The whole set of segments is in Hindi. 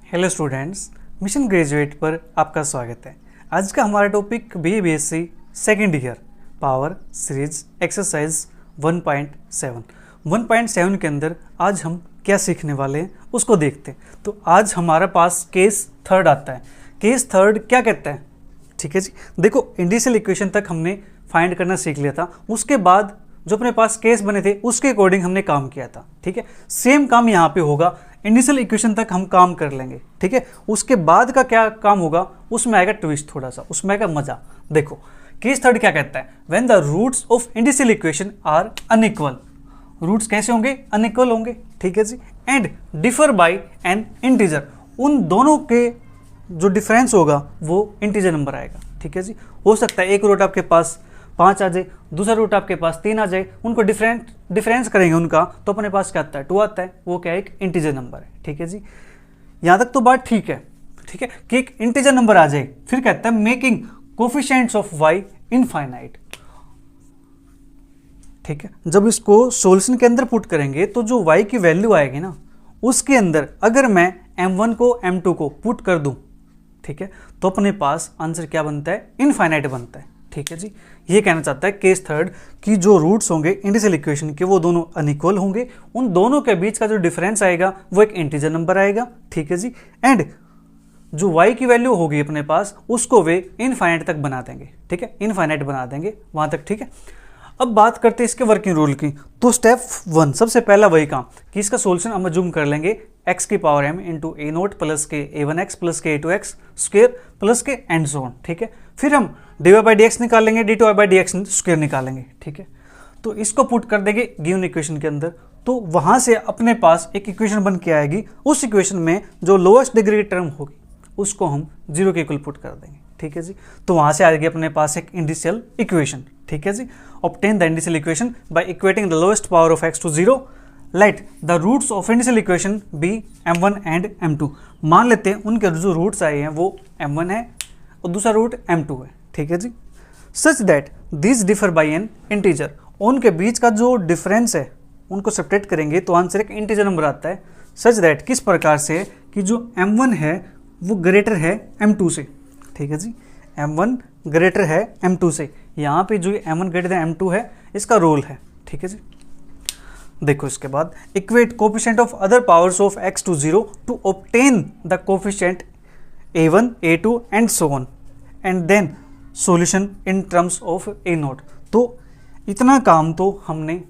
हेलो स्टूडेंट्स, मिशन ग्रेजुएट पर आपका स्वागत है। आज का हमारा topic BA-BSc second year power series exercise 1.7 के अंदर आज हम क्या सीखने वाले हैं उसको देखते हैं। तो आज हमारा पास केस थर्ड आता है। केस थर्ड क्या कहता है? ठीक है जी, देखो इंडिशियल इक्वेशन तक हमने फाइंड करना सीख लिया था, उसके बाद जो अपने पास केस बने थे उसके अकॉर्डिंग हमने काम किया था। ठीक है, सेम काम यहाँ पे होगा। इंडिशियल इक्वेशन तक हम काम कर लेंगे, ठीक है। उसके बाद का क्या काम होगा उसमें आएगा ट्विस्ट, थोड़ा सा उसमें आएगा मजा। देखो केस थर्ड क्या कहता है, when the roots of indicial equation are unequal. Roots कैसे होंगे? अनइक्वल होंगे, ठीक है जी। And differ by an integer, उन दोनों के जो डिफरेंस होगा वो इंटीजर नंबर आएगा, ठीक है जी। हो सकता है एक रूट आपके पास 5 आ जाए, दूसरा रूट आपके पास 3 आ जाए, उनको डिफरेंस करेंगे उनका तो अपने पास क्या आता है? 2 आता है। वो क्या है? एक इंटीजर नंबर है, ठीक है जी। यहाँ तक तो बात ठीक है, ठीक है कि एक इंटीजर नंबर आ जाए। फिर कहता है making coefficients of y infinite, ठीक है। जब इसको सॉल्यूशन के अंदर पुट करेंगे तो जो y की वैल्यू आएगी ना, उसके अंदर अगर मैं m1 को m2 को पुट कर दूं, ठीक है, तो अपने पास आंसर क्या बनता है? इनफाइनाइट बनता है, ठीक है जी। ये कहना चाहता है केस थर्ड कि जो रूट्स होंगे इंडिशियल इक्वेशन के वो दोनों अनइक्वल होंगे, उन दोनों के बीच का जो डिफरेंस आएगा वो एक इंटीजर नंबर आएगा, ठीक है जी। एंड जो y की वैल्यू होगी अपने पास उसको वे इनफाइनाइट तक बना देंगे, ठीक है, इनफाइनाइट बना देंगे वहां तक, ठीक है। अब बात करते हैं इसके वर्किंग रूल की। तो स्टेप 1 सबसे पहला वही काम कि इसका सोल्यूशन हम जूम कर लेंगे x की पावर m इंटू ए नोट प्लस के a1x प्लस के a2x स्क्वेयर प्लस के एंड सो ऑन, ठीक है। फिर हम dy/dx निकालेंगे, dy/dx स्क्वेयर निकालेंगे, ठीक है। तो इसको पुट कर देंगे गिवन इक्वेशन के अंदर, तो वहां से अपने पास एक इक्वेशन बन के आएगी। उस इक्वेशन में जो लोएस्ट डिग्री की टर्म होगी उसको हम 0 के इक्वल पुट कर देंगे, ठीक है जी। तो वहां से आएगी अपने पास एक इंडिशियल इक्वेशन, ठीक है जी। Obtain the indicial equation by equating the lowest power of x to 0। Let the roots of indicial equation be m1 and m2। मान लेते हैं उनके जो रूट्स आए हैं वो m1 है और दूसरा रूट m2 है, ठीक है जी। Such that this differ by an integer, उनके बीच का जो डिफरेंस है उनको सेपरेट करेंगे तो आंसर एक इंटीजर नंबर आता है। सच दैट किस प्रकार से कि जो m1 है वो ग्रेटर है m2 से, ठीक है जी। m1 ग्रेटर है m2 से, यहाँ पे जो m1 ग्रेटर है m2 है इसका रोल है, ठीक है जी। देखो इसके बाद equate coefficient of other powers of x to 0 to obtain the coefficient a1 a2 and so on and then solution in terms of a naught. तो इतना काम तो हमने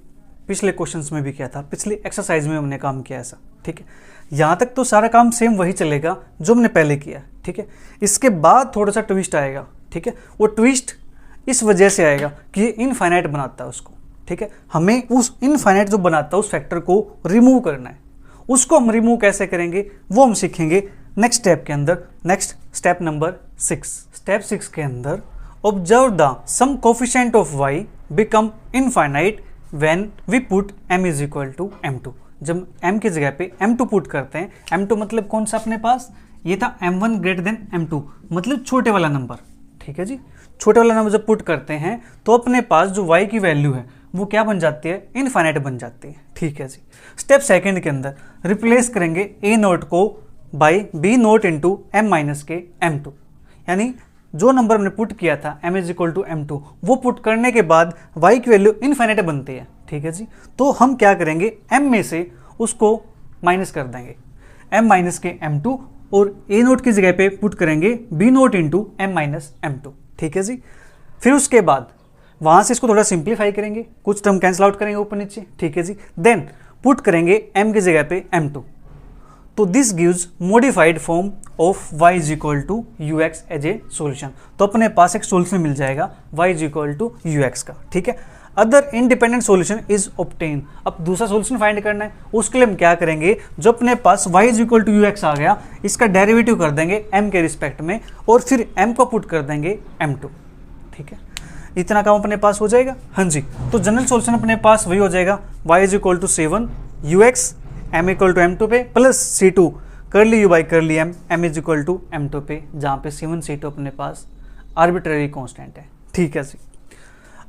पिछले क्वेश्चंस में भी किया था, पिछली एक्सरसाइज में हमने काम किया ऐसा, ठीक है। यहाँ तक तो सारा काम सेम वही चलेगा जो हमने पहले किया, ठीक है। इसके बाद थोड़ा सा ट्विस्ट आएगा, ठीक है। वो ट्विस्ट इस वजह से आएगा कि ये इनफाइनाइट बनाता है उसको, ठीक है। हमें उस इनफाइनाइट जो बनाता है उस फैक्टर को रिमूव करना है। उसको हम रिमूव कैसे करेंगे वो हम सीखेंगे नेक्स्ट स्टेप के अंदर। Next step number 6। स्टेप 6 के अंदर observe the sum coefficient of y become infinite when we put m is equal to m2। जब m की जगह पे m2 पुट करते हैं, m2 मतलब कौन सा अपने पास? ये था m1 ग्रेटर देन m2 मतलब छोटे वाला नंबर, ठीक है जी। छोटे वाला नंबर जब पुट करते हैं तो अपने पास जो y की वैल्यू है वो क्या बन जाती है? इनफाइनाइट बन जाती है, ठीक है जी। स्टेप सेकंड के अंदर रिप्लेस करेंगे a नोट को by b note into m minus के m2, यानी जो नंबर हमने पुट किया था m is equal to m2 वो पुट करने के बाद y की वैल्यू इनफाइनाइट बनती है, ठीक है जी। तो हम क्या करेंगे, m में से उसको माइनस कर देंगे, m माइनस के m2 और a नोट की जगह पे पुट करेंगे b note into m minus m2, ठीक है जी। फिर उसके बाद वहां से इसको थोड़ा सिंप्लीफाई करेंगे, कुछ टर्म कैंसिल आउट करेंगे ऊपर नीचे, ठीक है जी। देन पुट करेंगे m की जगह पे m2। तो this gives modified form of y is equal to ux as a solution. तो अपने पास एक सोल्यूशन मिल जाएगा y is equal to ux का, ठीक है। Other independent solution is obtain. अब दूसरा सोल्यूशन फाइंड करना है, उसके लिए हम क्या करेंगे, जो अपने पास y is equal to ux आ गया इसका डेरिवेटिव कर देंगे m के रिस्पेक्ट में और फिर m को पुट कर देंगे m2, ठीक है। इतना काम अपने पास हो जाएगा, हाँ जी। तो जनरल सोल्यूशन अपने पास वही हो जाएगा y is equal to 7 ux m equal to m2 पे plus c2 curly u by curly m is equal to m2 पे, जहाँ पे c1 c2 अपने पास आर्बिट्ररी कांस्टेंट है, ठीक है जी।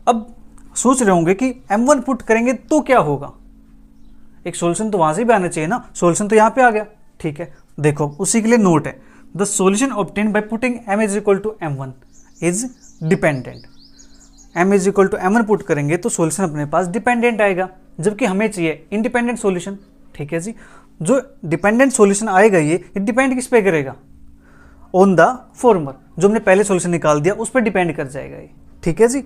अब सोच रहे होंगे कि m1 पुट करेंगे तो क्या होगा, एक सॉल्यूशन तो वहां से भी आना चाहिए ना, सॉल्यूशन तो यहाँ पे आ गया, ठीक है। देखो उसी के लिए नोट है, the solution obtain by putting m is equal to m1 is dependent. m is equal to m1 put करेंगे तो सॉल्यूशन अपने पास डिपेंडेंट आएगा, जबकि हमें चाहिए इंडिपेंडेंट सॉल्यूशन। ठीक है जी, जो डिपेंडेंट सॉल्यूशन आएगा ये डिपेंड किस पे करेगा, ऑन द फॉर्मर, जो हमने पहले सॉल्यूशन निकाल दिया उस पर डिपेंड कर जाएगा ये। ठीक है जी,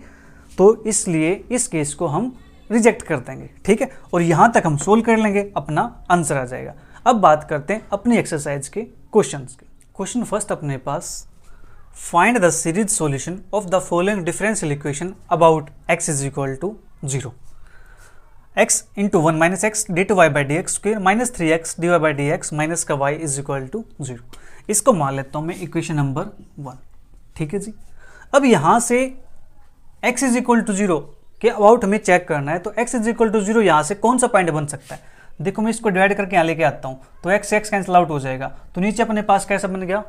तो इसलिए इस केस को हम रिजेक्ट कर देंगे। ठीक है, और यहां तक हम सोल्व कर लेंगे, अपना आंसर आ जाएगा। अब बात करते हैं अपनी एक्सरसाइज के क्वेश्चंस के। क्वेश्चन फर्स्ट अपने पास, find the series solution of the following differential equation about x is equal to 0, x into 1 minus x d two y by d x square minus 3x d y by d x minus का y इज इक्वल टू 0। इसको मान लेता हूं मैं इक्वेशन नंबर 1। ठीक है जी, अब यहां से x इज इक्वल टू 0 के अबाउट हमें चेक करना है, तो x इज इक्वल टू 0 यहां से कौन सा पॉइंट बन सकता है। देखो मैं इसको डिवाइड करके यहाँ लेके आता हूँ तो x से x कैंसिल आउट हो जाएगा, तो नीचे अपने पास कैसा बन गया,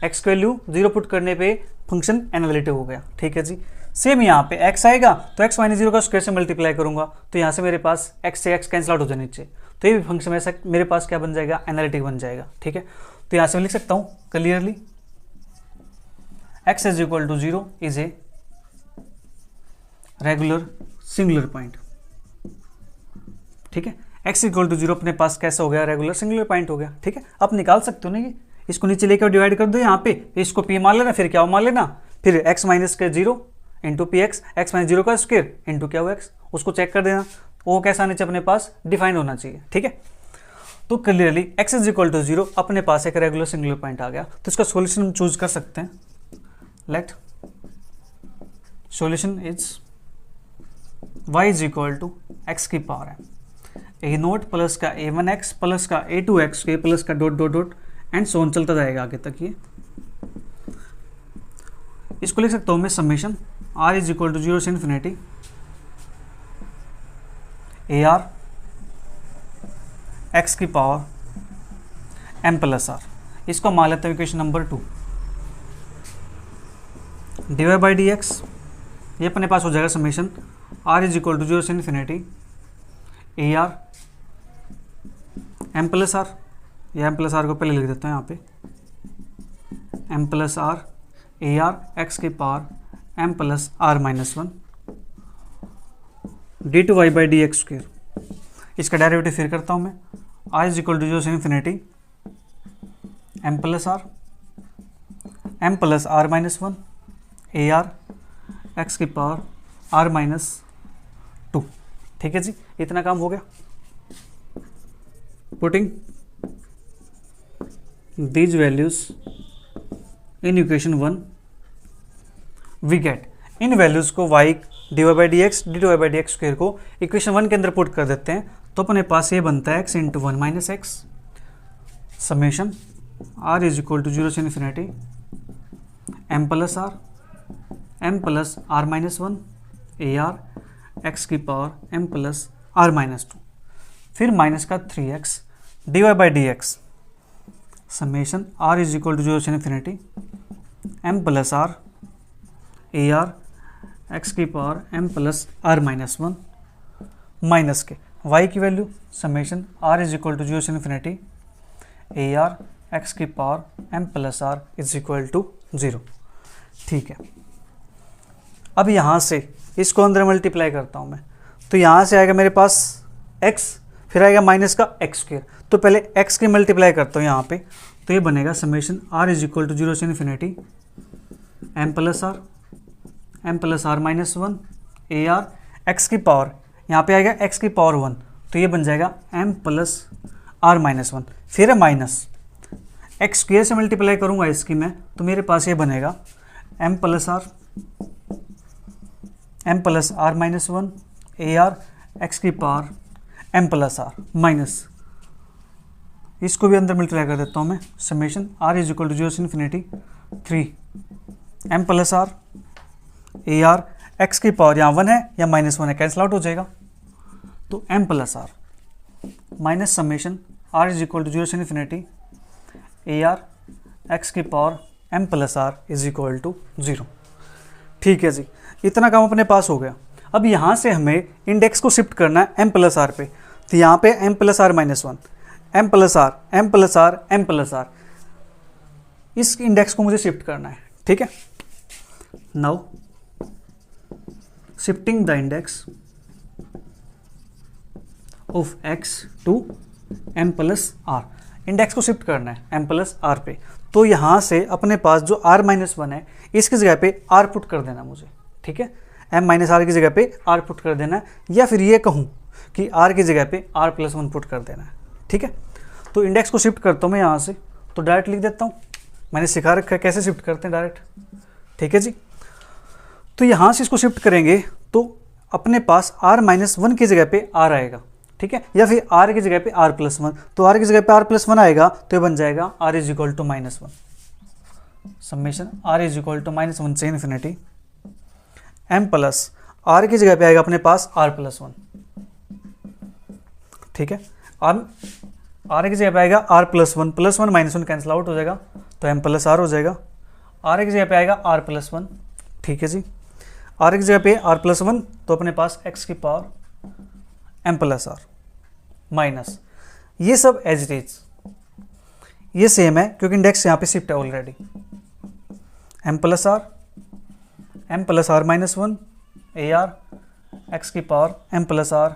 x की वैल्यू 0 पुट करने पे फंक्शन एनालिटिक हो गया। ठीक है जी, सेम यहाँ पे x आएगा तो x माइनस 0 का स्क्वायर से मल्टीप्लाई करूंगा, तो यहाँ से मेरे पास x से x कैंसिल आउट हो जाए नीचे, तो ये भी फंक्शन ऐसा मेरे पास क्या बन जाएगा, एनालिटिक बन जाएगा। ठीक है, तो यहाँ से मैं लिख सकता हूँ clearly, x is equal to 0 is a regular singular point. ठीक है, x इक्वल टू 0 अपने पास कैसा हो गया, रेगुलर सिंगुलर पॉइंट हो गया। ठीक है, आप निकाल सकते हो ना, ये इसको नीचे लेकर डिवाइड कर दो यहाँ पे, इसको p मान लेना, फिर क्या मान लेना, फिर x माइनस के 0 into P x, x minus 0 का स्क्वायर इंटू क्या हुआ x, उसको चेक कर देना, वो कैसा नीचे अपने पास डिफाइंड होना चाहिए। ठीक है, तो clearly x is equal to 0 अपने पास एक रेगुलर सिंगुलर पॉइंट आ गया, तो इसका सॉल्यूशन हम चूज कर सकते हैं। Let solution is y is equal to x की पावर है ए नोट प्लस का a1x प्लस का a2x के प्लस का dot dot dot and so on चलता जाएगा आगे तक। ये इसको लिख सकता हूं मैं summation r is equal to 0 से इन्फिनिटी AR x की पावर m प्लस r, इसको मान लेते हैं equation number 2, dy by d x, ये अपने पास हो जाएगा summation r is equal to 0 से infinity AR m plus r, या m प्लस आर को पहले लिख देता हूँ यहाँ पे, m plus r AR x की power m plus r minus 1 D two y by d x square. इसका डेरिवेटिव फिर करता हूँ मैं, r इज इक्वल टू 0 से infinity m plus r minus 1 AR x की पावर r माइनस 2। ठीक है जी, इतना काम हो गया। Putting these values in equation 1 we get, इन वैल्यूज को y d y by d x d two y by d x square को इक्वेशन 1 के अंदर पुट कर देते हैं, तो अपने पास ये बनता है x into 1 minus x summation r is equal to 0 से infinity m plus r minus 1 AR x की power m plus r minus 2, फिर माइनस का 3x d y by d x summation r is equal to 0 से infinity m plus r AR x की power m plus r minus 1 minus के y की value summation r is equal to 0 से इन्फिनिटी AR x की power m plus r is equal to 0। ठीक है, अब यहाँ से इसको अंदर मल्टीप्लाई करता हूँ मैं, तो यहाँ से आएगा मेरे पास x, फिर आएगा माइनस का एक्स स्क्वायर, तो पहले x की मल्टीप्लाई करता हूँ यहाँ पे, तो ये बनेगा summation r is equal to 0 से infinity m plus r minus 1 AR x की पावर, यहाँ पे आएगा x की पावर 1, तो ये बन जाएगा m प्लस आर माइनस 1, फिर माइनस एक्स स्क्वायर से मल्टीप्लाई करूँगा इसकी मैं, तो मेरे पास ये बनेगा m plus r minus 1 AR x की power m plus r minus, इसको भी अंदर मल्टीप्लाई कर देता हूँ मैं, summation r is equal to 0 से infinity 3 m plus r AR x की पावर, यहाँ 1 है या माइनस 1 है, कैंसिल आउट हो जाएगा, तो m plus r minus summation r is equal to 0 से इन्फिनिटी AR x की power m plus r is equal to 0। ठीक है जी, इतना काम अपने पास हो गया। अब यहाँ से हमें इंडेक्स को शिफ्ट करना है m प्लस आर पे, तो यहाँ पे m plus r minus 1, m plus r, m plus r, m plus r, इस इंडेक्स को मुझे शिफ्ट करना है, ठीक है। Now shifting the index of x to m plus r, index को शिफ्ट करना है एम प्लस आर पे। तो यहां से अपने पास जो आर माइनस वन है इसकी जगह पे आर पुट कर देना मुझे, ठीक है। एम माइनस आर की जगह पे आर पुट कर देना है, या फिर ये कहूं कि आर की जगह पे आर प्लस वन पुट कर देना है, ठीक है। तो इंडेक्स को शिफ्ट करता हूं मैं यहां से, तो डायरेक्ट लिख देता हूं, मैंने सिखा रखा है कैसे शिफ्ट करते हैं डायरेक्ट, ठीक है जी। तो यहां से इसको शिफ्ट करेंगे तो अपने पास आर माइनस वन की जगह पे आर आएगा, ठीक है, या फिर आर की जगह पे आर प्लस वन। तो आर की जगह पे आर प्लस वन आएगा तो ये बन जाएगा r is equal to minus one, summation r is equal to minus one से इन्फिनिटी एम प्लस आर की जगह पे आएगा अपने पास आर प्लस वन, ठीक है। आर की जगह पे आएगा r plus one minus one cancel out हो जाएगा तो एम प्लस आर हो जाएगा। आर की जगह पे आएगा आर प्लस वन, ठीक है जी। आर की जगह पे आर प्लस वन तो अपने पास एक्स की power m plus r minus, ये सब एज इट इज, ये सेम है क्योंकि इंडेक्स यहाँ पे शिफ्ट है already. M plus r minus one a r x की power m plus r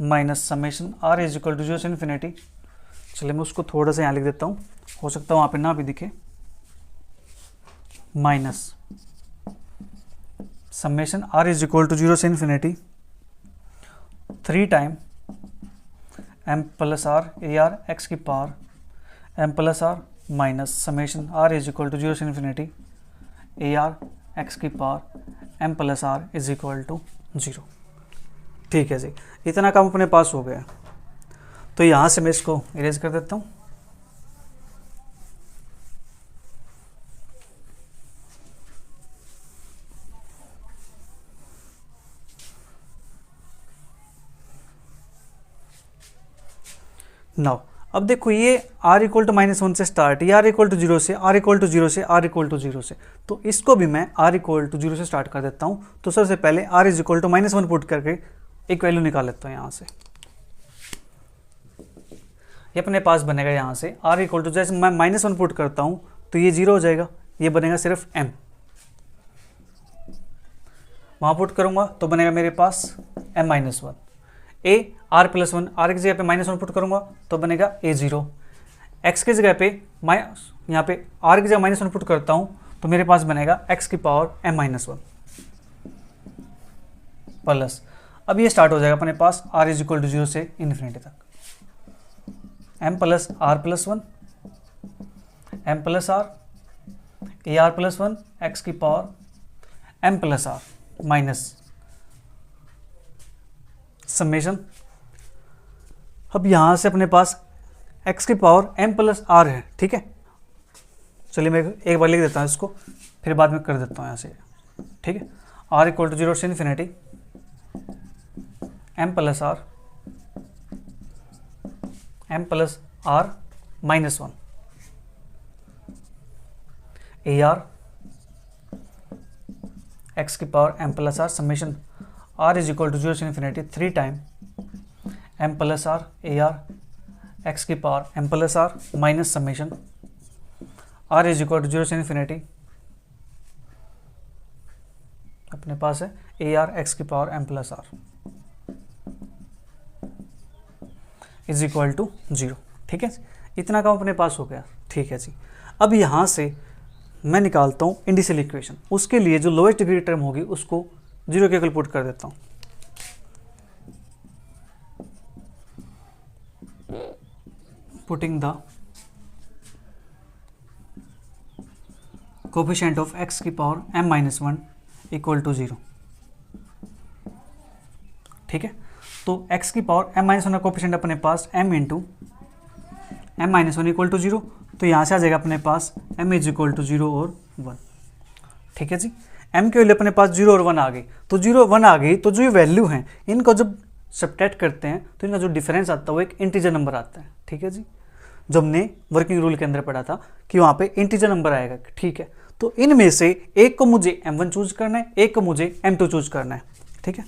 minus summation r is equal to zero से इन्फिनिटी। चलिए मैं उसको थोड़ा सा यहाँ लिख देता हूँ, हो सकता है वहाँ पे ना भी दिखे, minus summation r is equal to zero से infinity 3 time m plus r a r x की power m plus r minus summation r is equal to zero से इन्फिनिटी ए आर एक्स की power m plus r is equal to zero, ठीक है जी। इतना काम अपने पास हो गया, तो यहाँ से मैं इसको इरेज कर देता हूँ। नाउ अब देखो ये r equal to minus one से स्टार्ट, ये r इक्वल टू जीरो से, r इक्वल टू जीरो से, r इक्वल टू जीरो से, तो इसको भी मैं r इक्वल टू जीरो से स्टार्ट कर देता हूँ। तो सबसे पहले r is equal to minus one put करके एक वैल्यू निकाल लेता हूँ यहाँ से, ये अपने पास बनेगा यहाँ से r इक्वल टू, जैसे मैं माइनस वन पुट करता हूँ तो ये जीरो हो जाएगा, ये बनेगा सिर्फ m, वहाँ पुट करूँगा तो बनेगा मेरे पास m minus one, a r plus one, r की जगह पे माइनस वन पुट करूंगा तो बनेगा ए जीरो, एक्स की जगह पे यहाँ पे आर की जगह माइनस वन पुट करता हूँ तो मेरे पास बनेगा एक्स की power m minus one plus, अब ये स्टार्ट हो जाएगा अपने पास r is equal to zero से इन्फिनिटी तक, m plus r plus one, m plus r a r plus one x की power m plus r minus summation. अब यहां से अपने पास x की पावर m प्लस आर है, ठीक है। चलिए मैं एक बार लिख देता हूं इसको, फिर बाद में कर देता हूं यहां से, ठीक है। r इक्वल टू जीरो से infinity m plus r minus one a r x की power m plus r summation r is equal to zero से infinity 3 time m plus r a r x की power m plus r minus summation r is equal to zero से इन्फिनिटी अपने पास है ए आर एक्स की power m plus r is equal to zero, ठीक है। इतना काम अपने पास हो गया, ठीक है जी। अब यहाँ से मैं निकालता हूँ इंडिशियल इक्वेशन, उसके लिए जो लोएस्ट डिग्री टर्म होगी उसको जीरो के इक्वल पुट कर देता हूँ। Putting the coefficient of x की power m minus one equal to zero, ठीक है। तो x की पावर m माइनस वन का कोफिशिएंट अपने पास m into m minus one equal to zero, तो यहाँ से आ जाएगा अपने पास m is equal to zero और वन, ठीक है जी। m की वैल्यू अपने पास जीरो और वन आ गई, तो जीरो वन आ गई तो जो ये वैल्यू हैं इनको जब सब्ट्रैक्ट करते हैं तो इनका जो डिफरेंस आता है वो एक इंटीजर नंबर आता है, ठीक है जी। जो हमने वर्किंग रूल के अंदर पढ़ा था कि वहाँ पे इंटीजर नंबर आएगा, ठीक है। तो इनमें से एक को मुझे m1 चूज करना है, एक को मुझे m2 चूज करना है, ठीक है।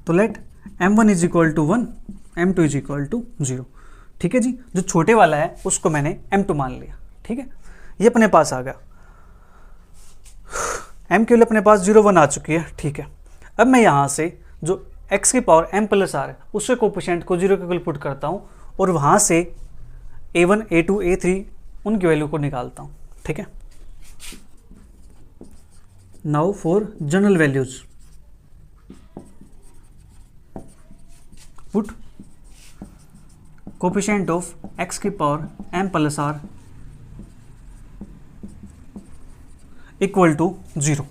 तो let m1 is equal to one, m2 is equal to zero. ठीक है जी, जो छोटे वाला है उसको मैंने M2 मान लिया। ठीक है, ये अपने पास आ गया, M के लिए अपने पास 0 1 आ चुकी है। ठीक है, अब मैं यहाँ से जो x की पावर m प्लस r है उसके कोफिशिएंट को 0 के इक्वल पुट करता हूँ और वहाँ से a1 a2 a3 उनकी वैल्यू को निकालता हूँ। ठीक है, now for general values, put coefficient of x की power m plus r equal to 0।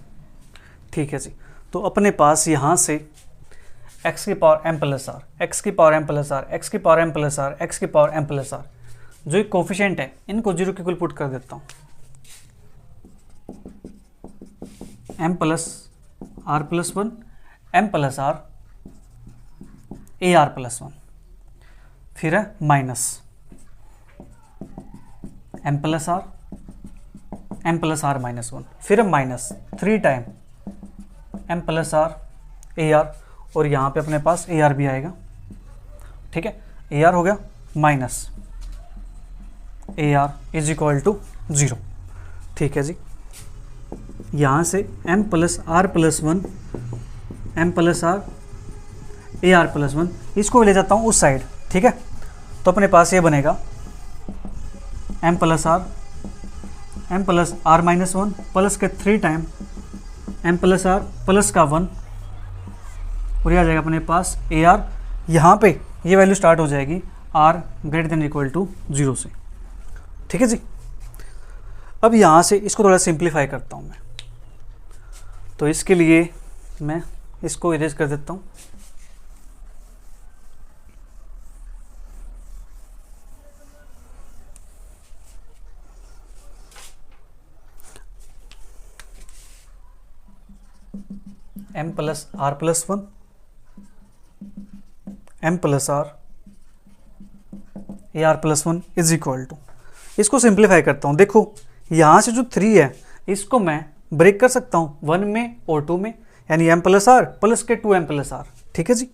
ठीक है जी, तो अपने पास यहाँ से x की power m plus r, x की power m plus r, x की power m plus r, x की पावर m प्लस r, जो एक कोफिशिएंट है इनको 0 के इक्वल पुट कर देता हूँ। m plus r plus 1, m plus r, a r plus 1, फिर है minus m plus r, m plus r minus 1, फिर है minus 3 time m plus r a are, और यहाँ पे अपने पास ए आर भी आएगा। ठीक है, ए आर हो गया minus a r is equal to 0। ठीक है जी, यहाँ से m plus r plus 1, m plus r a r plus 1, इसको ले जाता हूँ उस साइड। ठीक है, तो अपने पास ये बनेगा m plus r minus 1 plus के 3 time m plus r plus का 1, और यह आ जाएगा अपने पास ए आर। यहाँ पे ये वैल्यू स्टार्ट हो जाएगी r greater than equal to 0 से। ठीक है जी, अब यहाँ से इसको थोड़ा सिंप्लीफाई करता हूँ मैं, तो इसके लिए मैं इसको इरेज कर देता हूँ। m plus r plus 1, m plus r a r plus 1 is equal to, इसको सिंप्लीफाई करता हूँ। देखो यहाँ से जो 3 है इसको मैं ब्रेक कर सकता हूँ 1 में और 2 में, यानी m प्लस r प्लस के 2m प्लस r। ठीक है जी,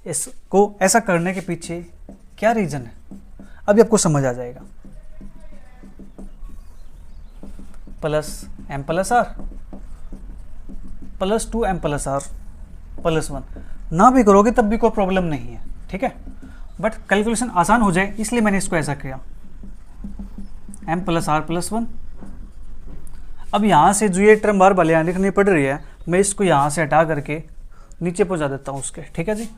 इसको ऐसा करने के पीछे क्या रीज़न है अभी आपको समझ आ जाएगा। Plus m plus r plus 2m plus r plus 1 ना भी करोगे तब भी कोई प्रॉब्लम नहीं है। ठीक है, बट कैलकुलेशन आसान हो जाए इसलिए मैंने इसको ऐसा किया, m प्लस r प्लस 1। अब यहाँ से जो ये टर्म बार बार यहाँ लिखनी पड़ रही है, मैं इसको यहाँ से हटा करके नीचे पहुँचा देता हूँ उसके। ठीक है जी,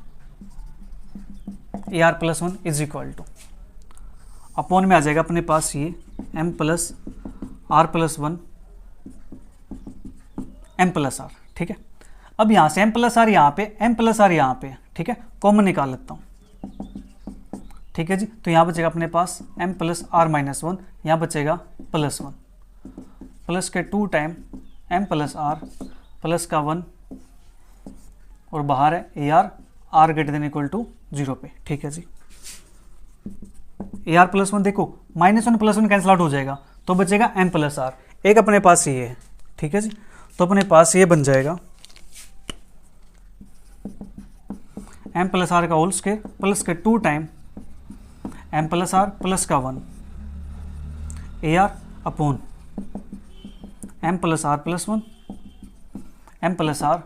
a r plus 1 is equal to upon में आ जाएगा अपने पास ये m plus r plus 1 m plus r। ठीक है, अब यहाँ से m प्लस r यहाँ पे, m प्लस r यहाँ पे। ठीक है, कॉमन निकाल लेता हूँ। ठीक है जी, तो यहाँ बचेगा अपने पास m प्लस r माइनस 1, यहाँ बचेगा प्लस 1, प्लस के 2 time m plus r plus का 1, और बाहर है a r, r greater than equal to 0 पे। ठीक है जी, ए आर प्लस 1, देखो माइनस 1 प्लस 1 कैंसिल आउट हो जाएगा तो बचेगा m प्लस r, एक अपने पास ये है। ठीक है जी, तो अपने पास ये बन जाएगा m प्लस r का होल स्क्वायर प्लस के 2 time m plus r plus का 1 a r upon m plus r plus 1 m plus r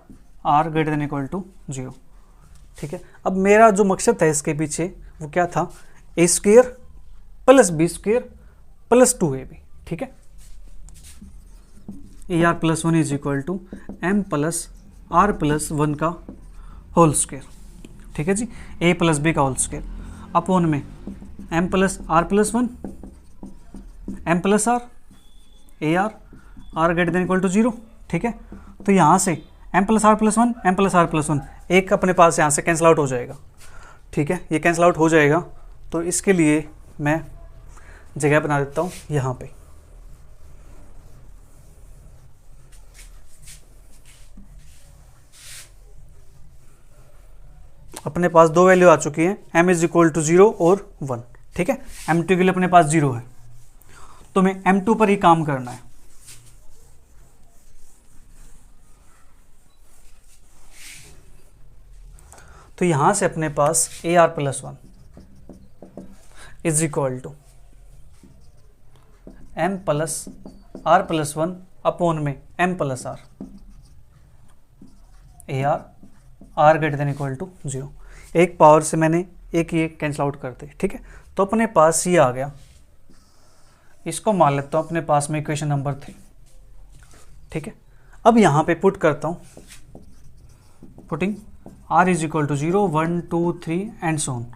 greater than equal to 0। ठीक है, अब मेरा जो मकसद था इसके पीछे वो क्या था, a square plus b square plus 2ab। ठीक है, a r plus 1 is equal to m plus r plus 1 का होल स्क्वायर। ठीक है जी, a प्लस बी का होल स्क्वायर अपॉन में m plus r plus 1 m plus r a r, r greater than equal to 0। ठीक है, तो यहाँ से m plus r plus 1 m plus r plus 1 एक अपने पास यहाँ से कैंसिल आउट हो जाएगा। ठीक है, ये कैंसिल आउट हो जाएगा, तो इसके लिए मैं जगह बना देता हूँ यहाँ पे। अपने पास दो वैल्यू आ चुकी है, m इज इक्वल टू 0 और 1। ठीक है, m2 के लिए अपने पास 0 है, तो मैं m2 पर ही काम करना है। तो यहां से अपने पास a r plus 1, is equal to m plus r plus 1 upon में m plus r, a r greater than equal to 0। एक पावर से मैंने एक ये कैंसिल आउट करते, ठीक है। तो अपने पास ये आ गया, इसको मान लेता हूँ अपने पास में इक्वेशन नंबर 3, ठीक है। अब यहाँ पे पुट करता हूँ, putting r is equal to 0 1 2 3 and so on.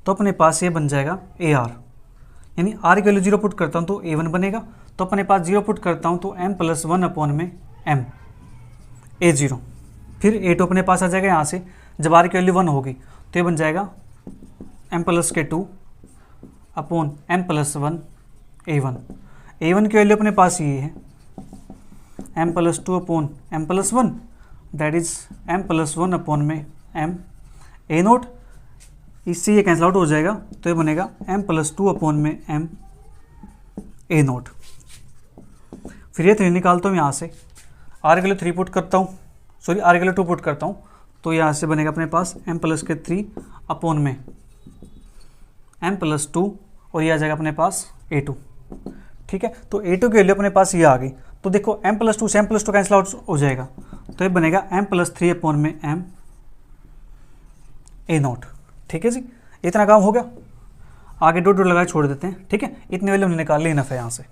तो अपने पास ये बन जाएगा ए आर, यानी r की वैल्यू 0 पुट करता हूँ तो a1 बनेगा। तो अपने पास 0 पुट करता हूँ तो m प्लस 1 अपॉन में m a0, फिर a2 अपने पास आ जाएगा यहाँ से। जब r की वैल्यू 1 होगी तो ये बन जाएगा m प्लस के 2 अपॉन m प्लस 1 a1 की वैल्यू अपने पास ये है m plus 2 upon m plus 1, that is m plus 1 upon में m a0। इससे ये कैंसिल आउट हो जाएगा तो ये बनेगा m प्लस 2 अपॉन में m a0। फिर ये 3 निकालता हूँ यहाँ से, r के लिए 3 पुट करता हूँ, सॉरी r के लिए 2 पुट करता हूँ, तो यहाँ से बनेगा अपने पास m प्लस के 3 अपॉन में m प्लस 2, और ये आ जाएगा अपने पास a2, ठीक है। तो a2 की वैल्यू अपने पास ये आ गई। तो देखो m प्लस 2 से m प्लस 2 कैंसिल आउट हो जाएगा, तो ये बनेगा m प्लस 3 अपॉन में m a0, ठीक है जी। इतना काम हो गया, आगे डॉट डॉट लगा छोड़ देते हैं, ठीक है। इतनी वैल्यू हमने निकाल ली, इनफ है यहाँ से।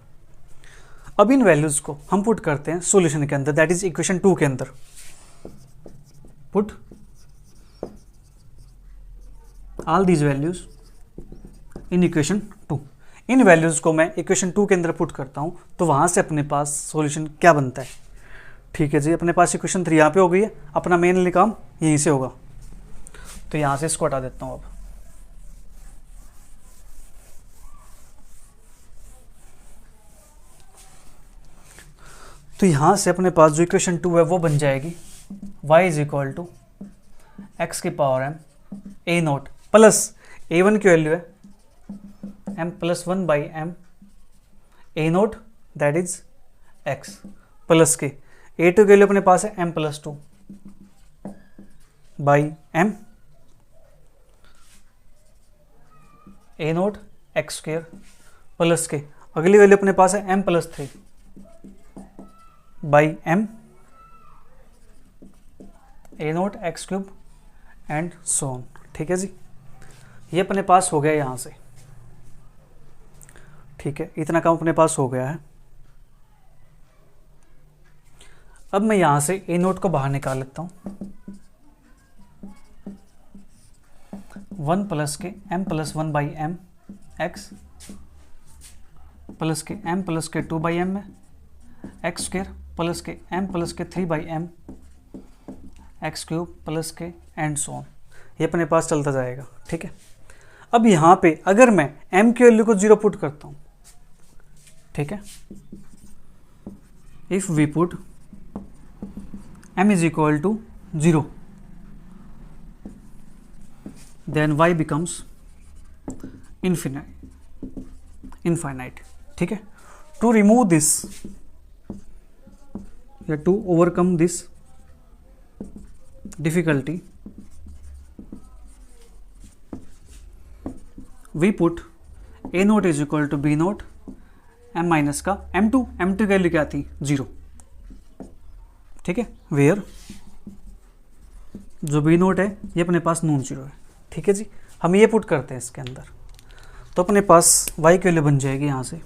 अब इन वैल्यूज को हम पुट करते हैं सॉल्यूशन के अंदर, दैट इज इक्वेशन 2 के अंदर। Put all these values in equation 2। In values को मैं इक्वेशन 2 के अंदर पुट करता हूं, तो वहां से अपने पास सॉल्यूशन क्या बनता है, ठीक है जी। अपने पास इक्वेशन 3 यहाँ पे हो गई है, अपना मेनली काम यहीं से होगा। तो यहां से इसको हटा देता हूं अब। तो यहां से अपने पास जो इक्वेशन 2 है वो बन जाएगी y is equal to x की power m a0 plus a1 की वैल्यू है m plus 1 by m a0, that is x, plus के a2 की वैल्यू अपने पास है m plus 2 by m a0 x square, plus के अगली वैल्यू अपने पास है m plus 3 by m a0 x cube and so on, ठीक है जी। ये अपने पास हो गया यहाँ से, ठीक है। इतना काम अपने पास हो गया है। अब मैं यहाँ से a0 को बाहर निकाल लेता हूँ। 1 प्लस के m plus 1 by m x plus के m प्लस के 2 बाई m है x स्क्र, प्लस के m प्लस के 3 by m x cube plus के एंड सो ऑन। ये अपने पास चलता जाएगा, ठीक है। अब यहाँ पे अगर मैं m की वैल्यू को 0 पुट करता हूँ, ठीक है, if we put m is equal to 0 then y becomes infinite, ठीक है। टू रिमूव दिस या to overcome this difficulty we put a0 is equal to b0 m minus का m2 की वैल्यू क्या थी 0, ठीक है। वेयर जो b0 है ये अपने पास नॉन 0 है, ठीक है जी। हम ये पुट करते हैं इसके अंदर, तो अपने पास y की वैल्यू बन जाएगी यहाँ से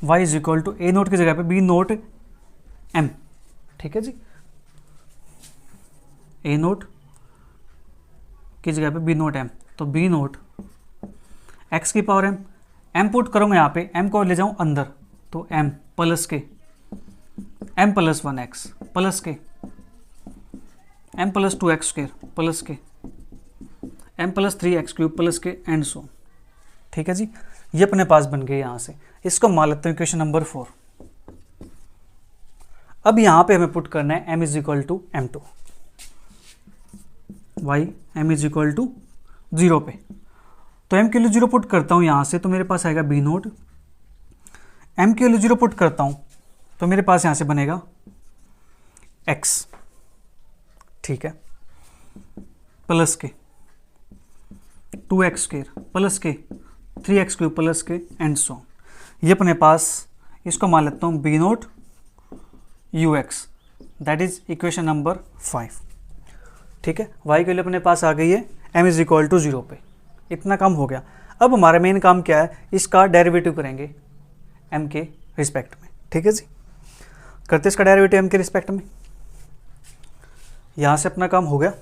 y is equal to a0 की जगह पे b0 m, ठीक है जी। a0 की जगह पे b0 m, तो b0 x की पावर m पुट करूँगा यहाँ पे, m को ले जाऊँ अंदर, तो m प्लस के m प्लस 1x प्लस के m plus 2x square plus के m plus 3x cube plus के एंड सो, ठीक है जी। ये अपने पास बन गए यहाँ से। इसको मान लेते हैं इक्वेशन नंबर 4। अब यहाँ पे हमें पुट करना है m is equal to m2 y m is equal to 0 पे। तो m के लिए 0 पुट करता हूँ यहाँ से, तो मेरे पास आएगा b0। m के लिए 0 पुट करता हूँ तो मेरे पास यहाँ से बनेगा x, ठीक है, प्लस के 2x² प्लस के 3x³ प्लस के एंड सो। ये अपने पास इसको मान लेता हूँ b naught u x, that is equation number 5। ठीक है, y के लिए अपने पास आ गई है m इज इक्वल टू 0 पे। इतना काम हो गया। अब हमारा मेन काम क्या है, इसका डेरिवेटिव करेंगे m के रिस्पेक्ट में। ठीक है जी, करते इसका डेरिवेटिव m के रिस्पेक्ट में। यहाँ से अपना काम हो गया।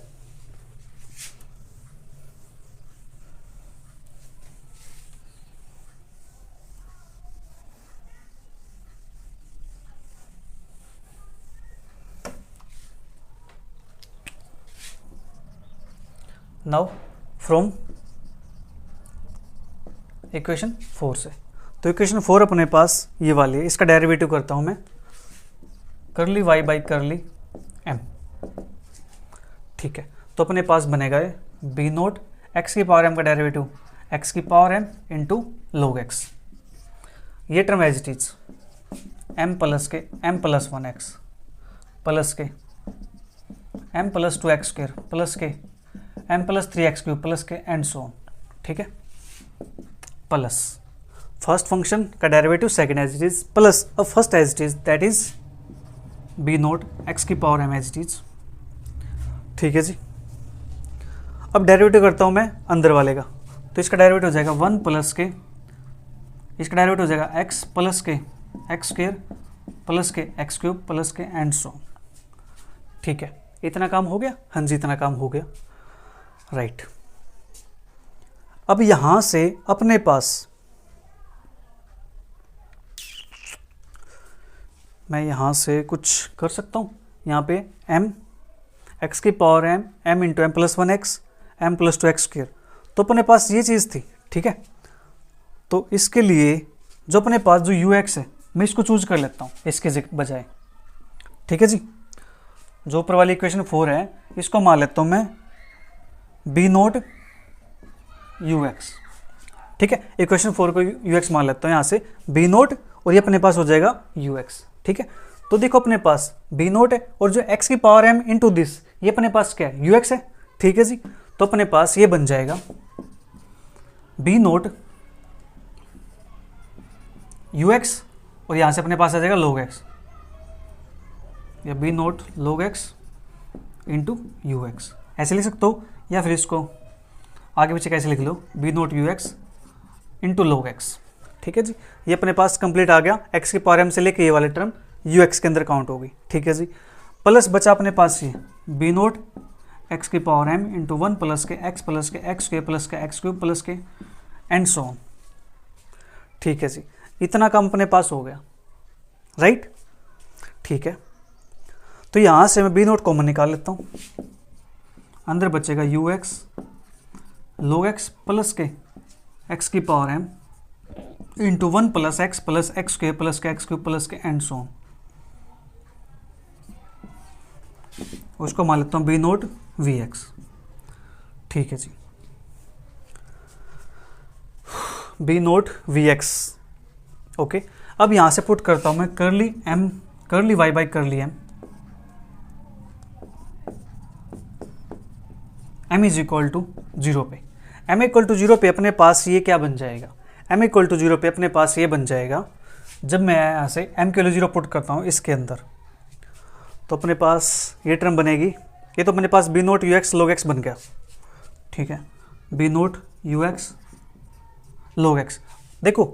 नाउ फ्रॉम इक्वेशन 4 से, तो इक्वेशन 4 अपने पास ये वाली है, इसका डेरिवेटिव करता हूं मैं curly y by curly m। ठीक है, तो अपने पास बनेगा ये बी नोट एक्स की पावर m का डेरिवेटिव x की power m into log x। ये term as it is m plus के m प्लस 1x प्लस के m प्लस 2x² प्लस के m प्लस 3x³ प्लस के एंड सो ऑन। ठीक है, प्लस फर्स्ट फंक्शन का derivative second as it is plus अब first as it is that is b naught x की power m as it is. ठीक है जी, अब डेरिवेटिव करता हूं मैं अंदर वाले का, तो इसका डेरिवेटिव हो जाएगा 1 प्लस के, इसका डेरिवेटिव हो जाएगा x प्लस के x² प्लस के x³ प्लस के एंड सो ऑन। ठीक है, इतना काम हो गया। हाँ जी, इतना काम हो गया। राइट, अब यहां से अपने पास मैं यहां से कुछ कर सकता हूं। यहां पे m x की power m into m plus 1x m plus 2x², तो अपने पास ये चीज़ थी। ठीक है, तो इसके लिए जो अपने पास जो ux है मैं इसको चूज कर लेता हूं इसके बजाय। ठीक है जी, जो ऊपर वाली इक्वेशन 4 है इसको मान लेता हूं मैं बी नोट यू एक्स। ठीक है, इक्वेशन 4 को यू एक्स मान लेता हूँ यहाँ से बी नोट, और ये अपने पास हो जाएगा यू एक्स। ठीक है, तो देखो अपने पास बी नोट है और जो एक्स की पावर m इंटू दिस ये अपने पास क्या है, यू एक्स है। ठीक है जी, तो अपने पास ये बन जाएगा बी नोट यू एक्स, और यहाँ से अपने पास आ जाएगा log x, या b naught log x into u x, ऐसे लिख सकते हो, या फिर इसको आगे पीछे कैसे लिख लो b naught u x into log x। ठीक है जी, ये अपने पास कंप्लीट आ गया। x की पावर m से लेके ये वाले टर्म यू एक्स के अंदर काउंट होगी। ठीक है जी, प्लस बचा अपने पास ये बी नोट एक्स की पावर m इंटू 1 प्लस के x प्लस के x² प्लस के x³ प्लस के एंड सो ऑन। ठीक है जी, इतना काम अपने पास हो गया। राइट, ठीक है, तो यहाँ से मैं बी नोट कॉमन निकाल लेता हूँ, अंदर बचेगा you x log x plus के x की power m into 1 plus x plus x² plus के x³ प्लस के एंड सो ऑन। उसको मान लेता हूँ बी नोट वी एक्स। ठीक है जी, b naught v x. Okay, अब यहाँ से पुट करता हूँ मैं curly y by curly m is equal to 0 पे। m इक्वल टू 0 पे अपने पास ये क्या बन जाएगा, m इक्वल टू 0 पे अपने पास ये बन जाएगा, जब मैं यहाँ से m के लिए 0 पुट करता हूँ इसके अंदर, तो अपने पास ये टर्म बनेगी। ये तो अपने पास b naught u x log x बन गया। ठीक है, b naught u x log x। देखो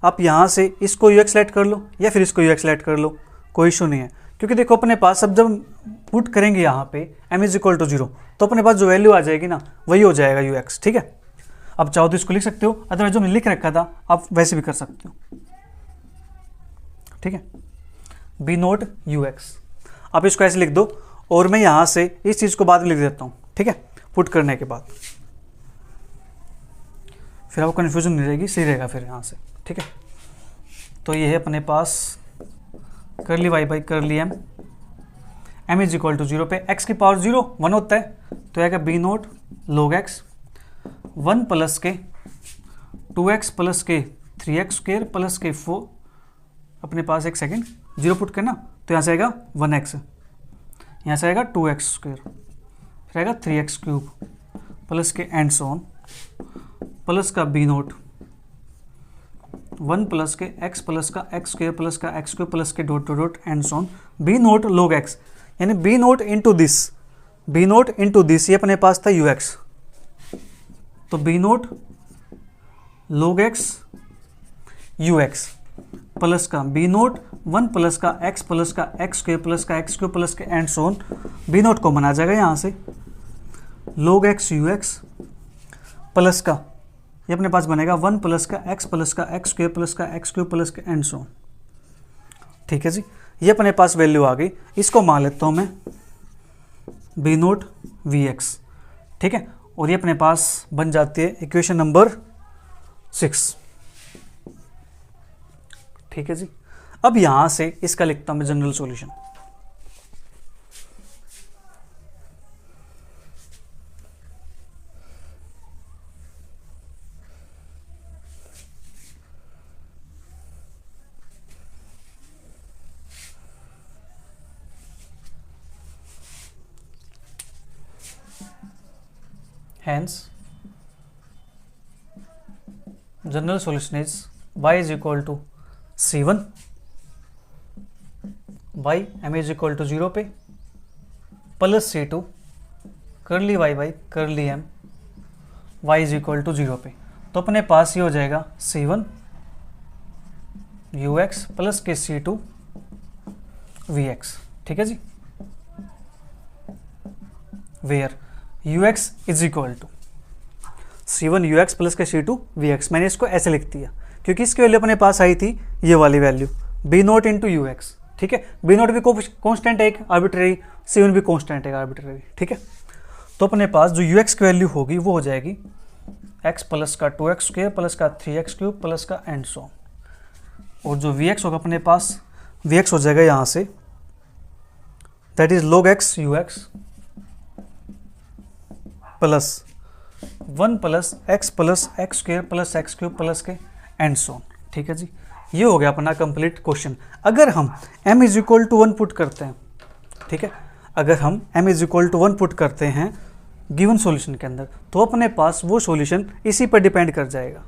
आप यहाँ से इसको यू एक्स सेलेक्ट कर लो या फिर इसको यू एक्स सेलेक्ट कर लो, कोई इशू नहीं है, क्योंकि देखो अपने पास अब जब पुट करेंगे यहाँ पे m इज इक्वल टू 0, तो अपने पास जो वैल्यू आ जाएगी ना वही हो जाएगा यू एक्स। ठीक है, अब चाहो तो इसको लिख सकते हो, अदरवाइज जो मैंने लिख रखा था आप वैसे भी कर सकते हो। ठीक है, बी नोट यू एक्स, आप इसको ऐसे लिख दो, और मैं यहाँ से इस चीज़ को बाद में लिख देता हूँ। ठीक है, पुट करने के बाद फिर आपको कन्फ्यूजन नहीं रहेगी, सही रहेगा फिर यहाँ से। ठीक है, तो ये है अपने पास curly y by curly m is equal to 0 पे x की पावर 0 1 होता है, तो आएगा b naught log x 1 plus के 2x प्लस के 3x² प्लस के 4, अपने पास एक सेकेंड 0 पुट करना, तो यहाँ से आएगा 1x, यहाँ से आएगा 2x², फिर आएगा 3x³ प्लस के एंड सो ऑन प्लस का बी नोट 1 प्लस के x प्लस का एक्स स्क्वायर प्लस का एक्स स्क्वायर प्लस के dot dot dot and so on b naught log x, यानी बी नोट इंटू दिस ये अपने पास था ux, तो b naught log x ux plus का बी नोट 1 प्लस का x प्लस का एक्स स्क्वायर प्लस का एक्स स्क्वायर प्लस के and so on, b note को बना जाएगा यहाँ से log x ux प्लस का ये अपने पास बनेगा 1 प्लस का x प्लस का एक्स स्क्वायर प्लस का एक्स स्क्वायर प्लस के एंड सो ऑन। ठीक है जी, ये अपने पास वैल्यू आ गई, इसको मान लेता हूँ मैं बी नोट वी एक्स। ठीक है, और ये अपने पास बन जाती है इक्वेशन नंबर 6। ठीक है जी, अब यहां से इसका लिखता हूं मैं general solution. Hence, general solution is y is equal to C1 by m is equal to 0 पे प्लस C2 करली y by curly m y is equal to 0 पे, तो अपने पास ये हो जाएगा C1 ux प्लस के C2 vx। ठीक है जी, where ux is equal to C1 ux plus के C2 vx, मैंने इसको ऐसे लिख दिया क्योंकि इसकी वैल्यू अपने पास आई थी ये वाली value b naught into u x. ठीक है, बी नोट भी कॉन्स्टेंट है एक आर्बिट्रेरी, C1 भी कॉन्स्टेंट है आर्बिट्रेरी। ठीक है, तो अपने पास जो यू एक्स की वैल्यू होगी वो हो जाएगी x प्लस का 2x स्क्वायर प्लस का 3x क्यूब प्लस का एंड सो, और जो vx होगा अपने पास vx हो जाएगा यहाँ say that is log x ux plus 1 plus x plus x square plus x cube plus के एंड सो। ठीक है जी, ये हो गया अपना कंप्लीट क्वेश्चन। अगर हम m is equal to 1 put करते हैं, ठीक है, अगर हम m is equal to 1 put करते हैं गिवन सॉल्यूशन के अंदर, तो अपने पास वो सॉल्यूशन इसी पर डिपेंड कर जाएगा,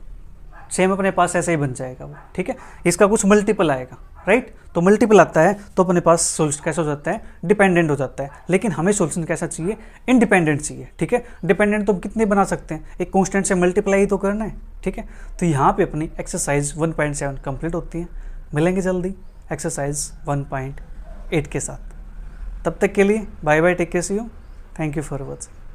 सेम अपने पास ऐसे ही बन जाएगा वो। ठीक है, इसका कुछ मल्टीपल आएगा, राइट, तो मल्टीपल आता है तो अपने पास सॉल्यूशन कैसा हो जाता है, डिपेंडेंट हो जाता है। लेकिन हमें सॉल्यूशन कैसा चाहिए, इंडिपेंडेंट चाहिए। ठीक है, डिपेंडेंट तो कितने बना सकते हैं, एक कांस्टेंट से मल्टीप्लाई ही तो करना है। ठीक है, तो यहाँ पे अपनी एक्सरसाइज 1.7 कंप्लीट होती है। मिलेंगे जल्दी एक्सरसाइज 1.8 के साथ, तब तक के लिए bye bye, take care, see you, thank you for watching.